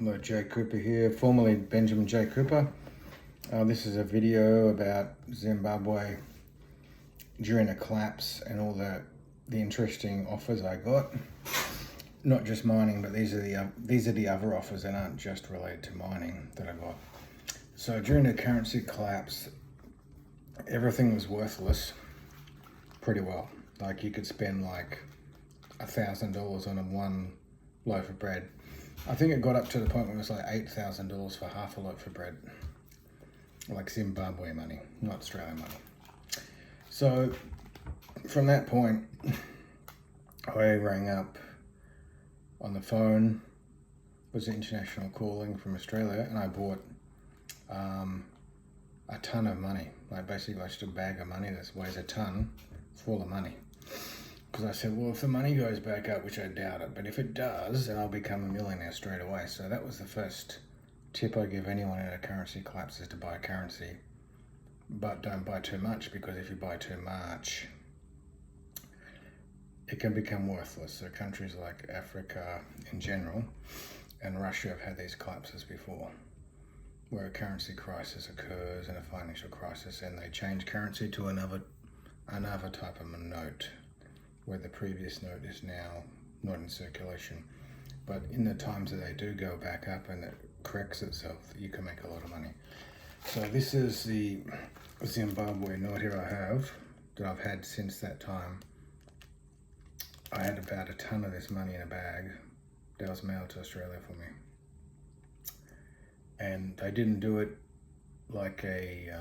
Hello, J. Cooper here, formerly Benjamin J. Cooper. This is a video about Zimbabwe during a collapse and all the interesting offers I got. Not just mining, but these are the other offers that aren't just related to mining that I got. So during the currency collapse, everything was worthless pretty well. Like you could spend like $1,000 on one loaf of bread. I think it got up to the point where it was like $8,000 for half a loaf of bread. Like Zimbabwe money, not Australian money. So from that point, I rang up on the phone, was international calling from Australia, and I bought a ton of money. Like basically just a bag of money that weighs a ton full of money. Because I said, well, if the money goes back up, which I doubt it, but if it does, then I'll become a millionaire straight away. So that was the first tip I give anyone in a currency collapse, is to buy currency. But don't buy too much, because if you buy too much, it can become worthless. So countries like Africa in general and Russia have had these collapses before, where a currency crisis occurs and a financial crisis, and they change currency to another type of a note, where the previous note is now not in circulation. But in the times that they do go back up and it corrects itself, you can make a lot of money. So this is the Zimbabwe note here I have, that I've had since that time. I had about a ton of this money in a bag that was mailed to Australia for me. And they didn't do it like a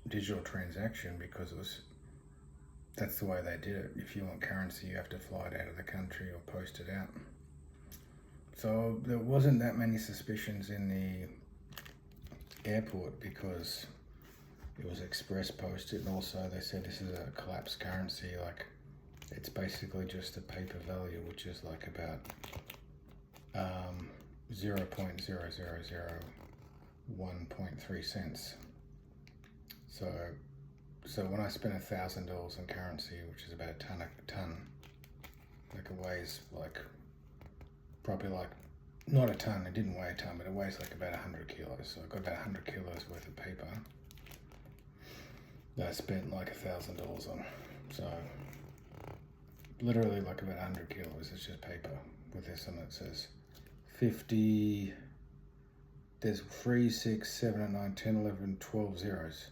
digital transaction, because that's the way they did it. If you want currency, you have to fly it out of the country or post it out. So there wasn't that many suspicions in the airport, because it was express posted, and also they said this is a collapsed currency. Like, it's basically just a paper value, which is like about 0.0001.3 cents. So when I spent $1,000 in currency, which is about a ton, like it weighs like, probably like, not a ton, it didn't weigh a ton, but it weighs like about 100 kilos. So I got about 100 kilos worth of paper that I spent like $1,000 on. So literally like about 100 kilos, it's just paper with this on it. Says 50, there's 3, 6, 7, 8, 9, 10, 11, 12 zeros.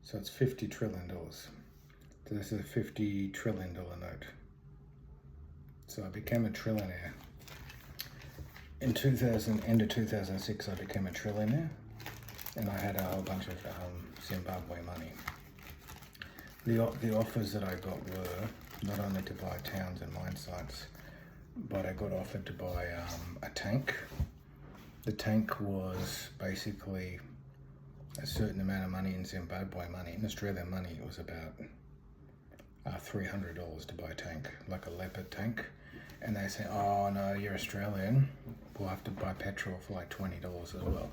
So it's $50 trillion. So this is a $50 trillion note. So I became a trillionaire. In end of 2006, I became a trillionaire, and I had a whole bunch of Zimbabwe money. The offers that I got were not only to buy towns and mine sites, but I got offered to buy a tank. The tank was basically a certain amount of money in Zimbabwe money. In Australian money, it was about $300 to buy a tank, like a leopard tank. And they say, oh no, you're Australian, we'll have to buy petrol for like $20 as well.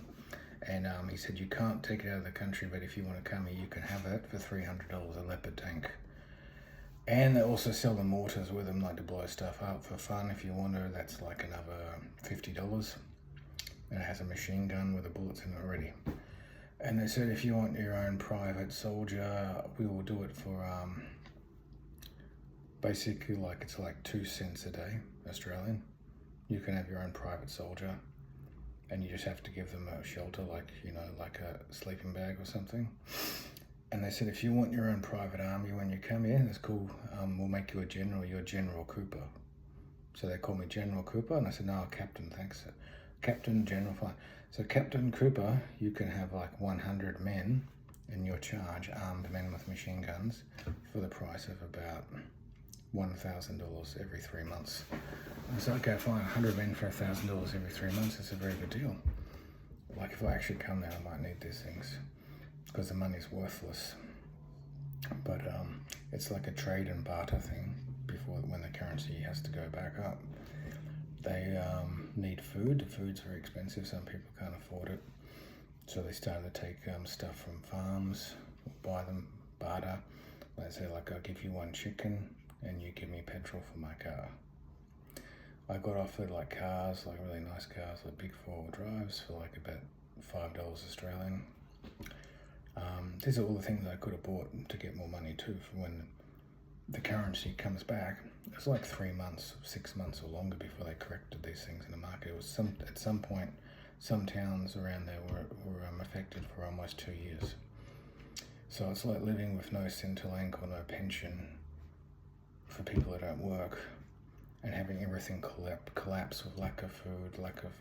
And he said, you can't take it out of the country, but if you want to come here, you can have it for $300, a leopard tank. And they also sell the mortars with them, like to blow stuff up for fun. If you want to, that's like another $50. And it has a machine gun with the bullets in it already. And they said, if you want your own private soldier, we will do it for basically like, it's like 2 cents a day, Australian. You can have your own private soldier, and you just have to give them a shelter, like, you know, like a sleeping bag or something. And they said, if you want your own private army when you come here, that's cool, we'll make you a general, you're General Cooper. So they call me General Cooper, and I said, no, Captain, thanks. Captain, General, fine. So Captain Cooper, you can have like 100 men in your charge, armed men with machine guns, for the price of about $1,000 every 3 months. I said, okay, fine, 100 men for $1,000 every 3 months, that's a very good deal. Like, if I actually come there, I might need these things, because the money's worthless. But it's like a trade and barter thing, when the currency has to go back up. They need food. The food's very expensive, some people can't afford it. So they started to take stuff from farms, buy them, barter. They say, like, I'll give you 1 chicken and you give me petrol for my car. I got offered like cars, like really nice cars, like big 4-wheel drives for like about $5 Australian. These are all the things I could have bought to get more money too for when the currency comes back. It's like 3 months, 6 months or longer before they corrected these things in the market. It was at some point, some towns around there were affected for almost 2 years. So it's like living with no Centrelink or no pension for people that don't work, and having everything collapse with lack of food, lack of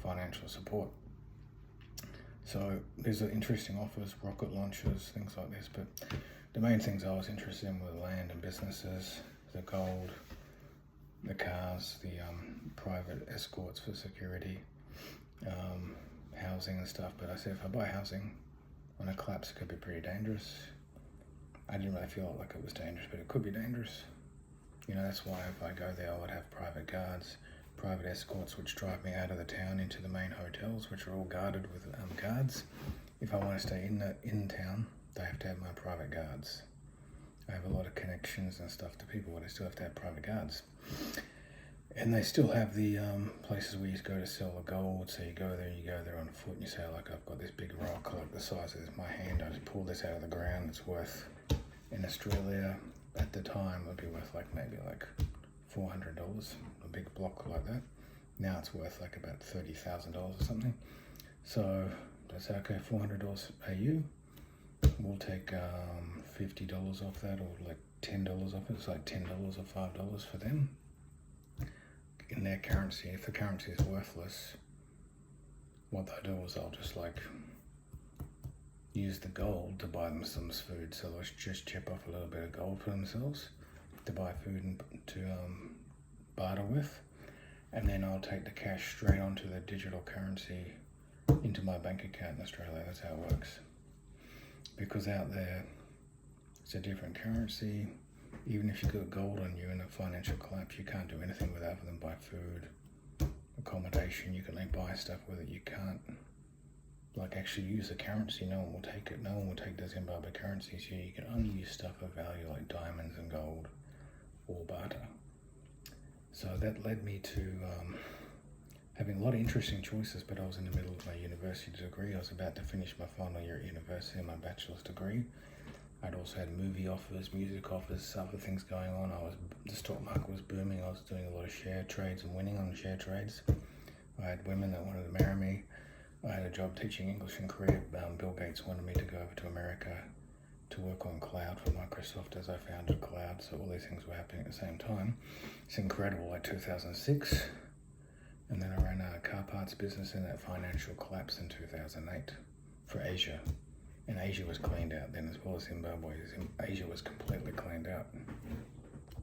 financial support. So these are interesting offers, rocket launches, things like this, but the main things I was interested in were land and businesses, the gold, the cars, the private escorts for security, housing and stuff. But I said if I buy housing on a collapse, it could be pretty dangerous. I didn't really feel like it was dangerous, but it could be dangerous. You know, that's why if I go there, I would have private guards, private escorts which drive me out of the town into the main hotels, which are all guarded with guards. If I want to stay in town, they have to have my private guards. I have a lot of connections and stuff to people, but I still have to have private guards. And they still have the places where you go to sell the gold. So you go there on foot, and you say, like, I've got this big rock, like the size of my hand, I just pull this out of the ground. It's worth, in Australia, at the time, it would be worth like maybe like $400, a big block like that. Now it's worth like about $30,000 or something. So I say, okay, $400 AU. We'll take $50 off that, or like $10 off it. It's like $10 or $5 for them in their currency. If the currency is worthless, what they'll do is they'll just like use the gold to buy them some food. So they'll just chip off a little bit of gold for themselves to buy food and to barter with, and then I'll take the cash straight onto the digital currency into my bank account in Australia. That's how it works. Because out there, it's a different currency. Even if you've got gold on you in a financial collapse, you can't do anything with it other than buy food, accommodation. You can only buy stuff with it. You can't like actually use the currency. No one will take it. No one will take the Zimbabwe currency. So you can only use stuff of value like diamonds and gold or barter. So that led me to having a lot of interesting choices, but I was in the middle of my university degree. I was about to finish my final year at university, my bachelor's degree. I'd also had movie offers, music offers, other things going on. The stock market was booming. I was doing a lot of share trades and winning on share trades. I had women that wanted to marry me. I had a job teaching English in Korea. Bill Gates wanted me to go over to America to work on cloud for Microsoft as I founded cloud. So all these things were happening at the same time. It's incredible, like 2006. And then I ran a car parts business in that financial collapse in 2008 for Asia. And Asia was cleaned out then as well as Zimbabwe. Asia was completely cleaned out.